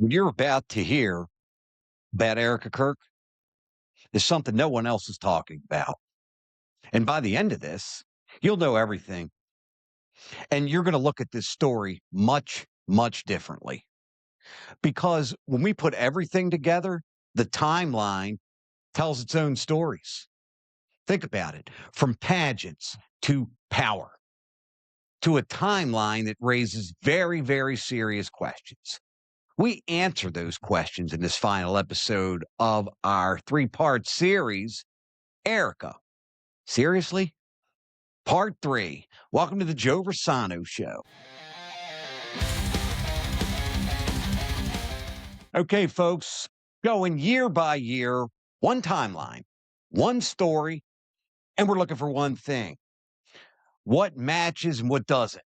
What you're about to hear about Erika Kirk is something no one else is talking about. And by the end of this, you'll know everything. And you're going to look at this story much, much differently. Because when we put everything together, the timeline tells its own stories. Think about it, from pageants to power to a timeline that raises very, very serious questions. We answer those questions in this final episode of our three-part series, Erika. Seriously? Part 3. Welcome to the Joe Rosano Show. Okay, folks, going year by year, one timeline, one story, and we're looking for one thing. What matches and what doesn't?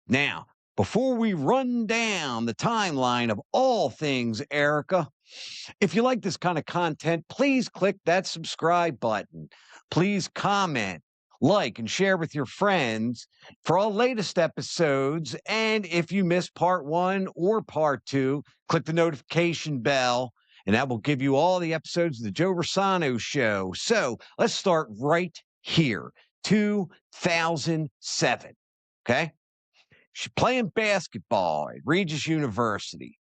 Now, before we run down the timeline of all things Erika, if you like this kind of content, please click that subscribe button. Please comment, like, and share with your friends for all latest episodes. And if you missed part 1 or part 2, click the notification bell, and that will give you all the episodes of the Joe Rosano Show. So let's start right here, 2007. Okay? She's playing basketball at Regis University.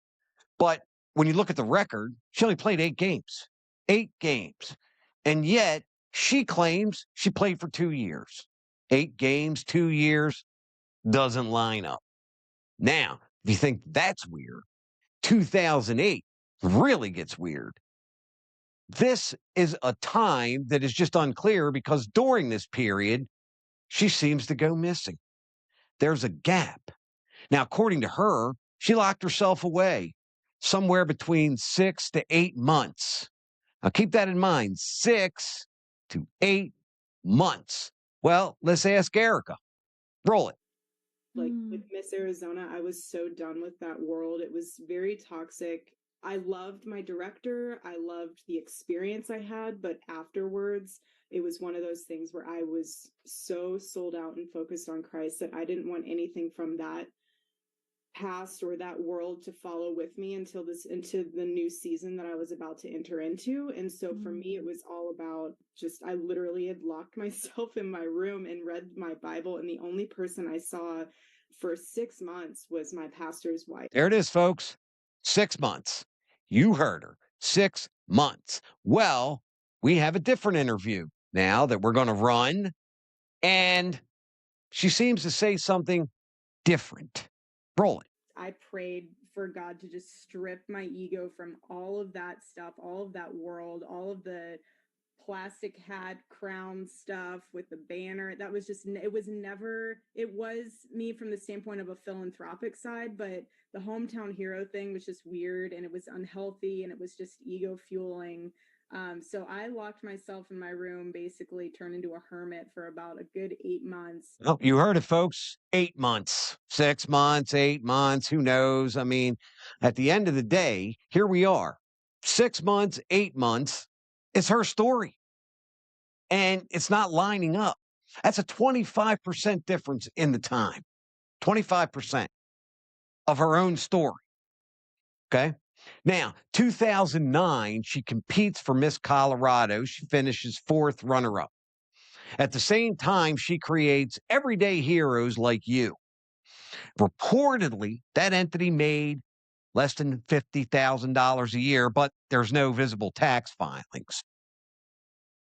But when you look at the record, she only played 8 games. 8 games. And yet, she claims she played for 2 years. 8 games, 2 years, doesn't line up. Now, if you think that's weird, 2008 really gets weird. This is a time that is just unclear because during this period, she seems to go missing. There's a gap. Now, according to her, she locked herself away somewhere between 6 to 8 months. Now, keep that in mind, 6 to 8 months. Well, let's ask Erika. Roll it. Like with Miss Arizona, I was so done with that world. It was very toxic. I loved my director. I loved the experience I had, but afterwards, it was one of those things where I was so sold out and focused on Christ that I didn't want anything from that past or that world to follow with me into the new season that I was about to enter into. And so for me, it was all about I literally had locked myself in my room and read my Bible. And the only person I saw for 6 months was my pastor's wife. There it is, folks. 6 months. You heard her. 6 months. Well, we have a different interview now that we're going to run. And she seems to say something different. Roll it. I prayed for God to just strip my ego from all of that stuff, all of that world, all of the plastic hat crown stuff with the banner. That was just, it was me from the standpoint of a philanthropic side, but the hometown hero thing was just weird and it was unhealthy and it was just ego fueling. So I locked myself in my room, basically turned into a hermit for about a good 8 months. Oh, you heard it, folks. 8 months, 6 months, 8 months. Who knows? I mean, at the end of the day, here we are. 6 months, 8 months. It's her story. And it's not lining up. That's a 25% difference in the time. 25% of her own story. Okay. Now, 2009, she competes for Miss Colorado. She finishes 4th runner-up. At the same time, she creates everyday heroes like you. Reportedly, that entity made less than $50,000 a year, but there's no visible tax filings.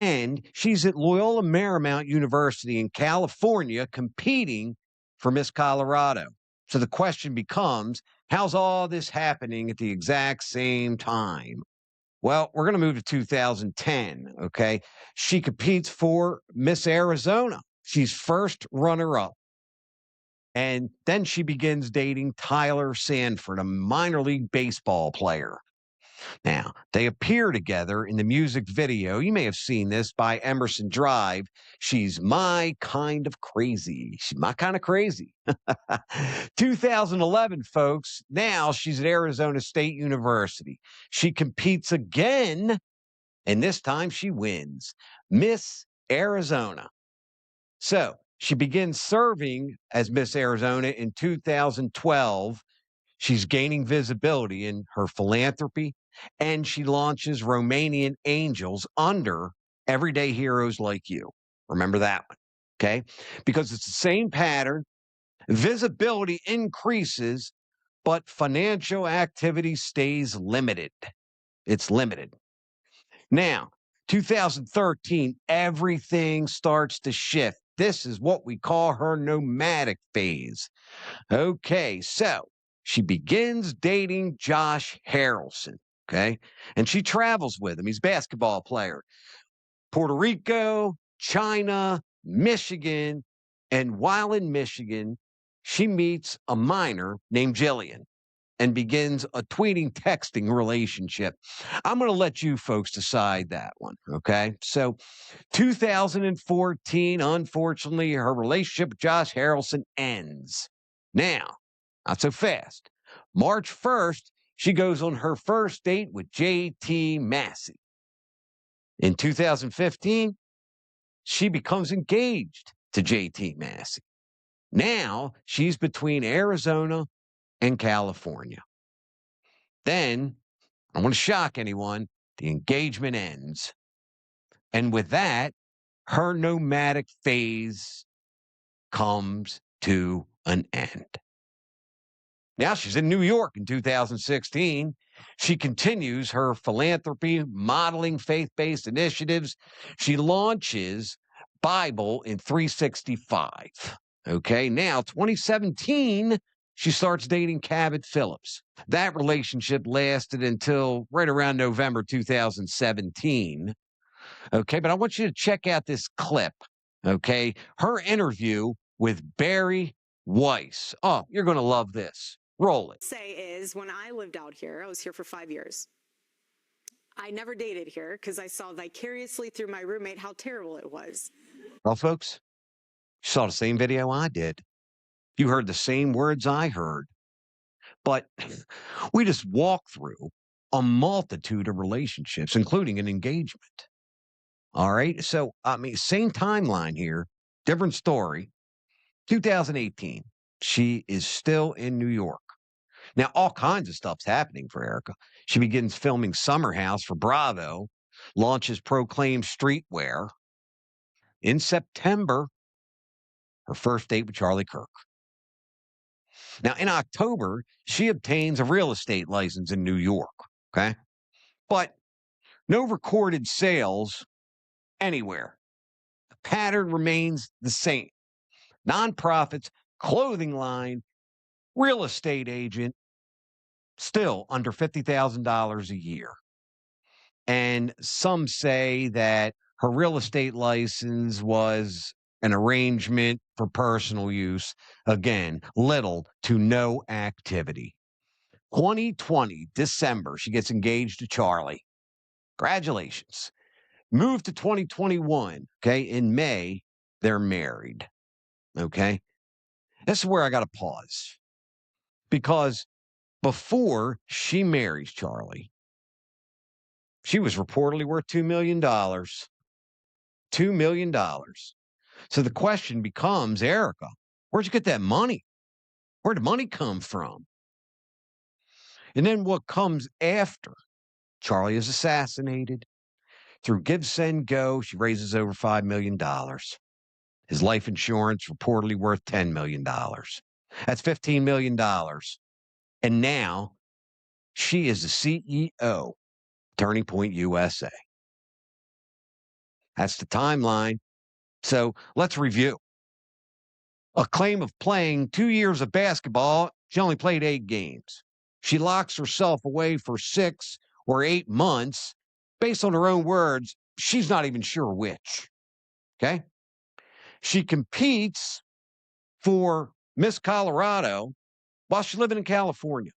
And she's at Loyola Marymount University in California competing for Miss Colorado. So the question becomes, how's all this happening at the exact same time? Well, we're going to move to 2010, okay? She competes for Miss Arizona. She's 1st runner-up. And then she begins dating Tyler Sanford, a minor league baseball player. Now, they appear together in the music video. You may have seen this by Emerson Drive. She's my kind of crazy. She's my kind of crazy. 2011, folks. Now she's at Arizona State University. She competes again, and this time she wins. Miss Arizona. So she begins serving as Miss Arizona in 2012. She's gaining visibility in her philanthropy, and she launches Romanian Angels under Everyday Heroes Like You. Remember that one, okay? Because it's the same pattern. Visibility increases, but financial activity stays limited. It's limited. Now, 2013, everything starts to shift. This is what we call her nomadic phase. Okay, so she begins dating Josh Harrelson. Okay, and she travels with him. He's a basketball player. Puerto Rico, China, Michigan. And while in Michigan, she meets a minor named Jillian and begins a tweeting, texting relationship. I'm going to let you folks decide that one. Okay. So 2014, unfortunately, her relationship with Josh Harrelson ends. Now, not so fast. March 1st, she goes on her first date with JT Massey. In 2015, she becomes engaged to JT Massey. Now she's between Arizona and California. Then, I don't want to shock anyone, the engagement ends. And with that, her nomadic phase comes to an end. Now she's in New York in 2016. She continues her philanthropy, modeling faith-based initiatives. She launches Bible in 365. Okay, now 2017, she starts dating Cabot Phillips. That relationship lasted until right around November 2017. Okay, but I want you to check out this clip. Okay, her interview with Barry Weiss. Oh, you're going to love this. Roll it. Say is when I lived out here, I was here for 5 years. I never dated here because I saw vicariously through my roommate how terrible it was. Well, folks, you saw the same video I did. You heard the same words I heard. But we just walked through a multitude of relationships, including an engagement. All right. So, I mean, same timeline here, different story. 2018, she is still in New York. Now, all kinds of stuff's happening for Erika. She begins filming Summer House for Bravo, launches Proclaim Streetwear. In September, her first date with Charlie Kirk. Now, in October, she obtains a real estate license in New York. Okay. But no recorded sales anywhere. The pattern remains the same. Nonprofits, clothing line, real estate agent, still under $50,000 a year. And some say that her real estate license was an arrangement for personal use. Again, little to no activity. 2020, December, she gets engaged to Charlie. Congratulations. Move to 2021. Okay. In May, they're married. Okay. This is where I got to pause because before she marries Charlie, she was reportedly worth $2 million. $2 million. So the question becomes, Erika, where'd you get that money? Where'd the money come from? And then what comes after? Charlie is assassinated. Through Give, Send, Go, she raises over $5 million. His life insurance reportedly worth $10 million. That's $15 million. And now she is the CEO, Turning Point USA. That's the timeline. So let's review. A claim of playing 2 years of basketball. She only played 8 games. She locks herself away for 6 or 8 months. Based on her own words, she's not even sure which. Okay. She competes for Miss Colorado while she's living in California.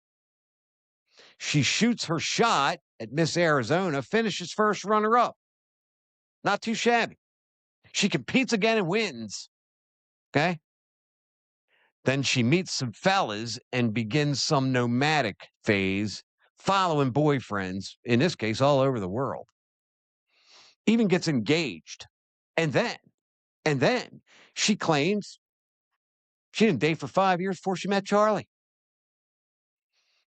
She shoots her shot at Miss Arizona, finishes first runner up. Not too shabby. She competes again and wins. Okay. Then she meets some fellas and begins some nomadic phase, following boyfriends, in this case, all over the world. Even gets engaged. And then she claims she didn't date for 5 years before she met Charlie.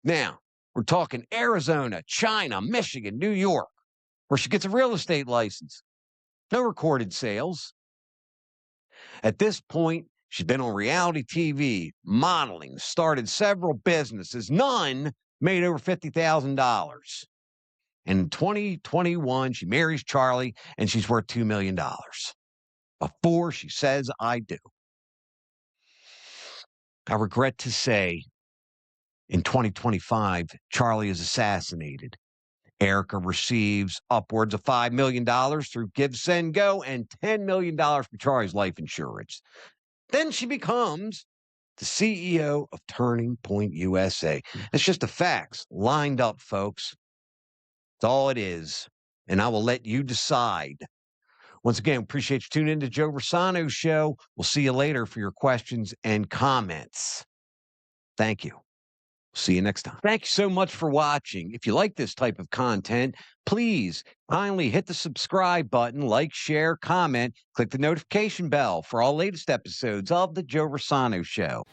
Now, we're talking Arizona, China, Michigan, New York, where she gets a real estate license. No recorded sales. At this point, she's been on reality TV, modeling, started several businesses. None made over $50,000. And in 2021, she marries Charlie, and she's worth $2 million. Before she says, I do. I regret to say, in 2025, Charlie is assassinated. Erika receives upwards of $5 million through Give, Send, Go and $10 million for Charlie's life insurance. Then she becomes the CEO of Turning Point USA. It's just the facts lined up, folks. That's all it is. And I will let you decide. Once again, appreciate you tuning in to Joe Rosano's show. We'll see you later for your questions and comments. Thank you. See you next time. Thank you so much for watching. If you like this type of content, please kindly hit the subscribe button, like, share, comment, click the notification bell for all latest episodes of The Joe Rosano Show.